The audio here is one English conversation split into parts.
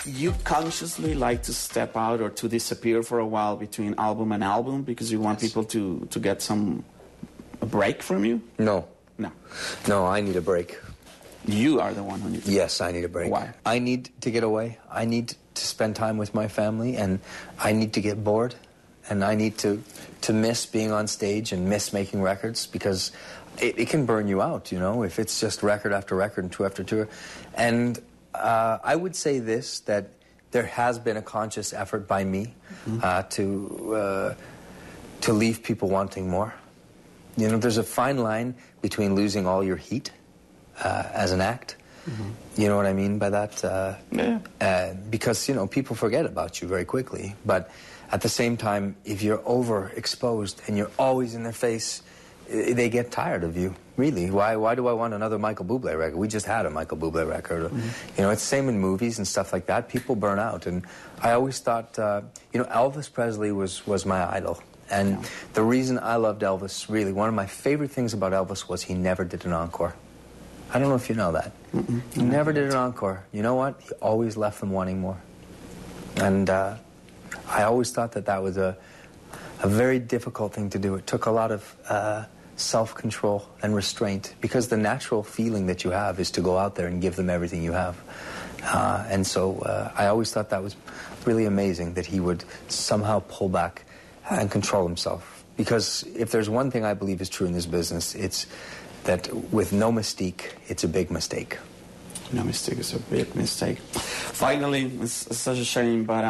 you consciously like to step out or to disappear for a while between album and album because you want people to get a break from you? No. No. No, I need a break. You are the one who needs a break. Yes, I need a break. Why? I need to get away. I need to spend time with my family, and I need to get bored, and I need to miss being on stage and miss making records, because it can burn you out, you know, if it's just record after record and tour after tour. And I would say this, that there has been a conscious effort by me to leave people wanting more. You know, there's a fine line between losing all your heat as an act. You know what I mean by that? Yeah. Because, you know, people forget about you very quickly. But at the same time, if you're overexposed and you're always in their face, they get tired of you, really. Why do I want another Michael Bublé record? We just had a Michael Bublé record. You know, it's the same in movies and stuff like that. People burn out. And I always thought, you know, Elvis Presley was my idol. And the reason I loved Elvis, really, one of my favorite things about Elvis was he never did an encore. I don't know if you know that. He never did an encore. You know what? He always left them wanting more. And I always thought that was a very difficult thing to do. It took a lot of self-control and restraint, because the natural feeling that you have is to go out there and give them everything you have. And so I always thought that was really amazing, that he would somehow pull back and control himself. Because if there's one thing I believe is true in this business, it's that with no mystique, it's a big mistake. No mistake is a big mistake. Finally, it's such a shame, but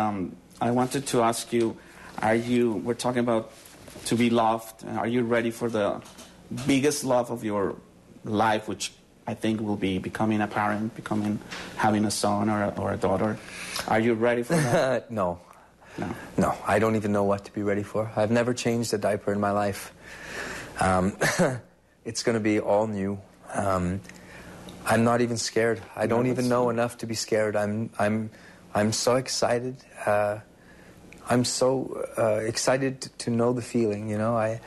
I wanted to ask you, we're talking about to be loved. Are you ready for the biggest love of your life, which I think will be becoming a parent, having a son or a daughter? Are you ready for that? No. No. No, I don't even know what to be ready for. I've never changed a diaper in my life. It's going to be all new. I'm not even scared. I don't even know enough to be scared. I'm so excited. I'm so excited to know the feeling, you know. I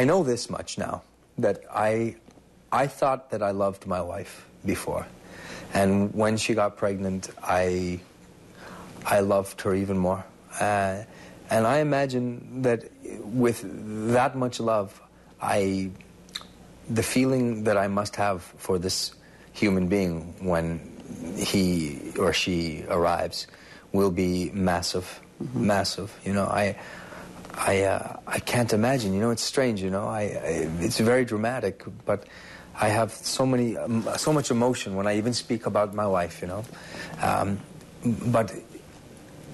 know this much now, that I thought that I loved my wife before. And when she got pregnant, I loved her even more. And I imagine that with that much love, the feeling that I must have for this human being when he or she arrives will be massive, massive. You know, I can't imagine. You know, it's strange. You know, it's very dramatic, but I have so much emotion when I even speak about my wife. You know, but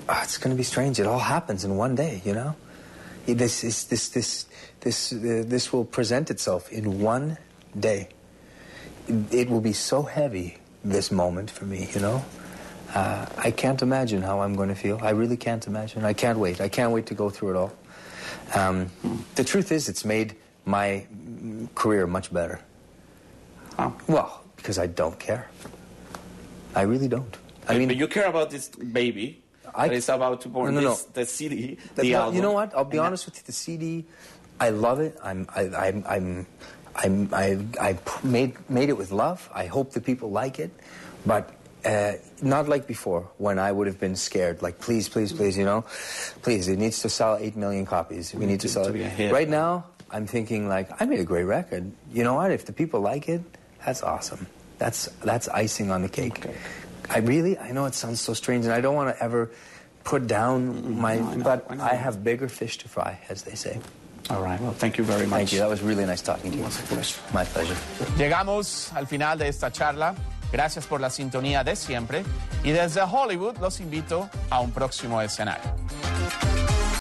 it's going to be strange. It all happens in one day. You know, this will present itself in one day. It will be so heavy, this moment for me. You know. I can't imagine how I'm going to feel. I really can't imagine. I can't wait. I can't wait to go through it all. The truth is, it's made my career much better. Oh. Well, because I don't care. I really don't. I mean, but you care about this baby that is about to born. No. The CD, the album. You know what? I'll be honest with you. The CD, I love it. I made it with love. I hope the people like it, but. Not like before, when I would have been scared, like, please, please, please, you know, please, it needs to sell 8 million copies. We need to sell it. Right now, I'm thinking, like, I made a great record. You know what? If the people like it, that's awesome. That's icing on the cake. Okay. I know it sounds so strange, and I don't want to ever put down but I have bigger fish to fry, as they say. All right. Well, thank you very much. Thank you. That was really nice talking to you. My pleasure. Llegamos al final de esta charla. Gracias por la sintonía de siempre. Y desde Hollywood los invito a un próximo escenario.